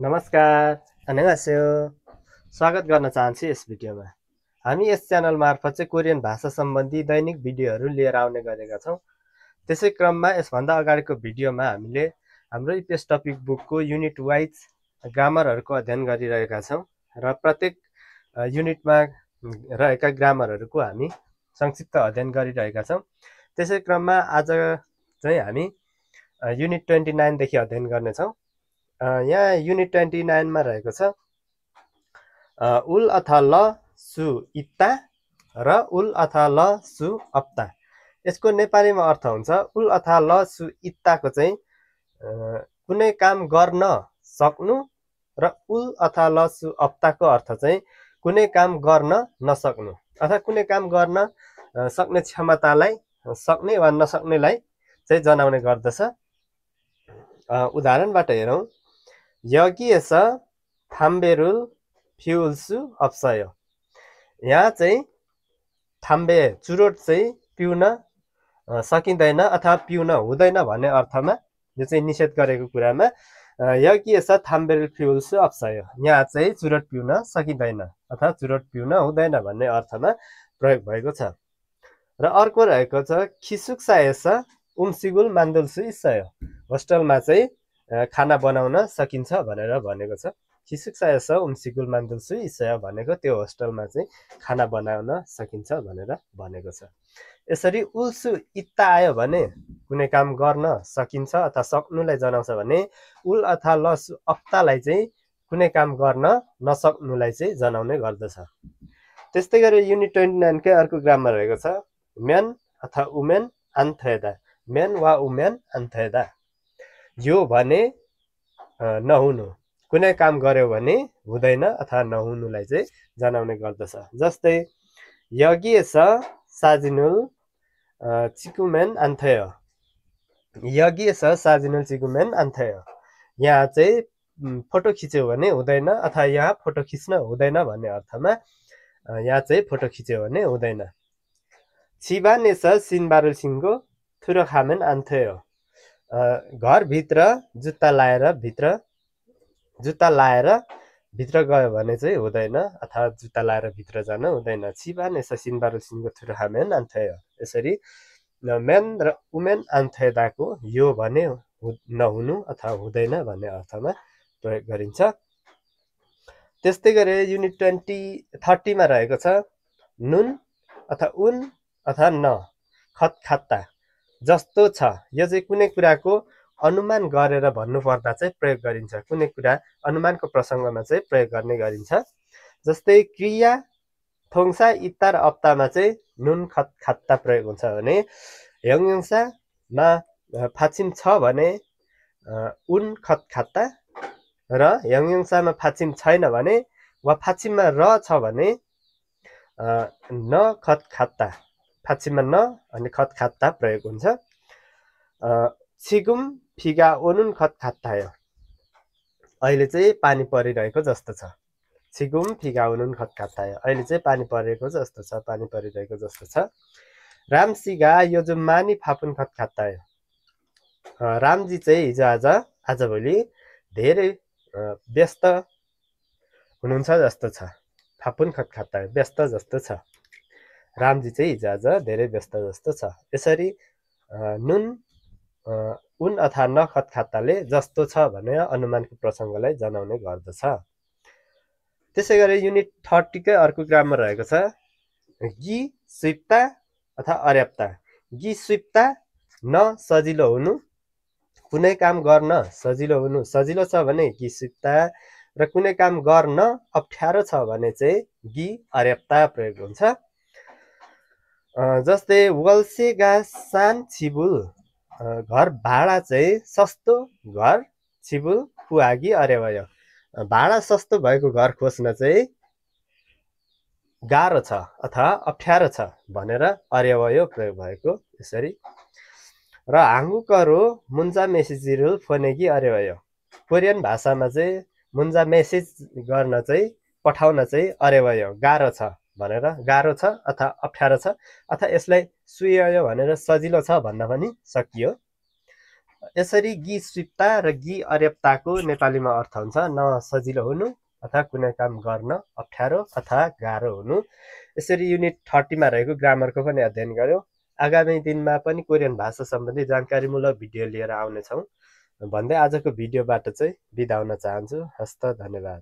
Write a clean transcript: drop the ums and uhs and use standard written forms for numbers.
नमस्कार, 안녕하세요। स्वागत गर्न चाहन्छु यस भिडियोमा। हामी यस च्यानल मार्फत चाहिँ कोरियन भाषा सम्बन्धी दैनिक भिडियोहरू लिएर आउने गरेका छौँ। त्यसै क्रममा यसभन्दा अगाडिको भिडियोमा हामीले हाम्रो इपिएस टपिक बुकको युनिट वाइज ग्रामरहरूको अध्ययन गरिरहेका छौँ र प्रत्येक युनिटमा रहेका ग्रामरहरूको हामी संक्षिप्त अध्ययन गरिरहेका छौँ। त्यसै क्रममा आज चाहिँ हामी युनिट 29 देखि अध्ययन गर्नेछौँ। यहाँ युनिट 29 मा रहेको छ उल अथा ल सु इत्ता र उल अथा ल सु अप्ता। यसको नेपालीमा अर्थ हुन्छ उल अथा ल सु इत्ताको चाहिँ कुनै काम गर्न सक्नु र उल अथा ल सु अप्ताको अर्थ चाहिँ कुनै काम गर्न नसक्नु अथवा कुनै काम गर्न सक्ने क्षमतालाई सक्ने वा नसक्नेलाई चाहिँ जनाउने गर्दछ। उदाहरणबाट हेरौँ। यगिएस थाम्बेरुल फ्युल्सु अप्सयो। यहाँ चाहिँ थाम्बे चुरोट चाहिँ पिउन सकिँदैन अथवा पिउन हुँदैन भन्ने अर्थमा यो चाहिँ निषेध गरेको कुरामा यगिएस थाम्बेरुल फ्युल्सु अप्सयो। यहाँ चाहिँ चुरोट पिउन सकिँदैन अथवा चुरोट पिउन हुँदैन भन्ने अर्थमा प्रयोग भएको छ। र अर्को रहेको छ खिसुक्साएस उम्सिगुल मान्दुल्सु इस्सयो। होस्टेलमा चाहिँ खाना बनाउन सकिन्छ भनेर भनेको छ। खिसुक्साएस उम्सिगुल मान्दुल्सु इस्सयो भनेको त्यो होस्टेलमा चाहिँ खाना बनाउन सकिन्छ भनेर भनेको छ। यसरी उल्सु इत्ता आयो भने कुनै काम गर्न सकिन्छ अथवा सक्नुलाई जनाउँछ भने उल अथा लसु अप्तालाई चाहिँ कुनै काम गर्न नसक्नुलाई चाहिँ जनाउने गर्दछ। त्यस्तै गरी युनिट 29 कै अर्को ग्रामर रहेको छ म्यान अथवा उमेन आन्थेदा। म्यान वा उमेन आन्थेदा यो भने नहुनु, कुनै काम गर्यो भने हुँदैन अथवा नहुनुलाई चाहिँ जनाउने गर्दछ। जस्तै यगिएस साजिनुल चिकुमेन आन्थयो। यगिएस साजिनुल चिकुमेन आन्थयो। यहाँ चाहिँ फोटो खिच्यो भने हुँदैन अथवा यहाँ फोटो खिच्न हुँदैन भन्ने अर्थमा यहाँ चाहिँ फोटो खिच्यो भने हुँदैन। छिबानेस सिनबारुल सिङ्गो थुरो खामेन आन्थयो। घरभित्र जुत्ता लाएर भित्र गयो भने चाहिँ हुँदैन अथवा जुत्ता लाएर भित्र जान हुँदैन। छिबानेस सिनबारुल सिङ्गो थुरो खामेन आन्थयो। यसरी मेन र उमेन आन्थेदाको यो भने नहुनु अथवा हुँदैन भन्ने अर्थमा प्रयोग गरिन्छ। त्यस्तै गरी युनिट 30 मा रहेको छ नुन अथवा उन अथवा न खतखात्ता जस्तो छ। यो चाहिँ कुनै कुराको अनुमान गरेर भन्नुपर्दा चाहिँ प्रयोग गरिन्छ। कुनै कुरा अनुमानको प्रसङ्गमा चाहिँ प्रयोग गर्ने गरिन्छ। जस्तै क्रिया थोङसा इत्ता र अप्तामा चाहिँ नुन खतखात्ता प्रयोग हुन्छ भने यङयङसामा फाचिम छ भने उन खतखात्ता र यङयङसामा फाचिम छैन भने वा फाचिममा र छ भने न खतखात्ता। फाचिममा न अनि खतखात्ता प्रयोग हुन्छ। छिगुम फिगा ओनुन खतखात्तायो। अहिले चाहिँ पानी परिरहेको जस्तो छ। छिगुम फिगा ओनुन खतखात्तायो। अहिले चाहिँ पानी परेको जस्तो छ, पानी परिरहेको जस्तो छ। रामसिगा यो जो मानी फापुन खतखात्तायो। रामजी चाहिँ हिजो आजभोलि धेरै व्यस्त हुनुहुन्छ जस्तो छ। फापुन खतखात्तायो व्यस्त जस्तो छ। रामजी चाहिँ हिजो आज धेरै व्यस्त जस्तो छ। यसरी नुन उन अथवा न खतखात्ताले जस्तो छ भनेर अनुमानको प्रसङ्गलाई जनाउने गर्दछ। त्यसै गरी युनिट 30 कै अर्को ग्रामर रहेको छ गि स्विप्ता अथवा अर्याप्ता। गि स्विप्ता न सजिलो हुनु, कुनै काम गर्न सजिलो हुनु। सजिलो छ भने गि स्विप्ता र कुनै काम गर्न अप्ठ्यारो छ भने चाहिँ गि अर्याप्ता प्रयोग हुन्छ। जस्तै वल्सेगा सान छिबुल घर भाडा चाहिँ सस्तो घर छिबुल पुहागी अर्यावयो। भाडा सस्तो भएको घर खोज्न चाहिँ गाह्रो छ अथवा अप्ठ्यारो छ भनेर अर्यावयो प्रयोग भएको यसरी। र हाङ्गुकरो मुन्जा मेसेजिरुल फोनेगी अर्यावयो। कोरियन भाषामा चाहिँ मुन्जा मेसेज गर्न चाहिँ पठाउन चाहिँ अर्यावयो गाह्रो छ भनेर, गाह्रो छ अथवा अप्ठ्यारो छ अथवा यसलाई सुयो भनेर सजिलो छ भन्न पनि सकियो। यसरी गि स्विप्ता र गि अरेप्ताको नेपालीमा अर्थ हुन्छ न सजिलो हुनु अथवा कुनै काम गर्न अप्ठ्यारो अथवा गाह्रो हुनु। यसरी युनिट 30 मा रहेको ग्रामरको पनि अध्ययन गर्यौँ। आगामी दिनमा पनि कोरियन भाषा सम्बन्धी जानकारीमूलक भिडियो लिएर आउनेछौँ भन्दै आजको भिडियोबाट चाहिँ बिदा हुन चाहन्छु। हस्त धन्यवाद।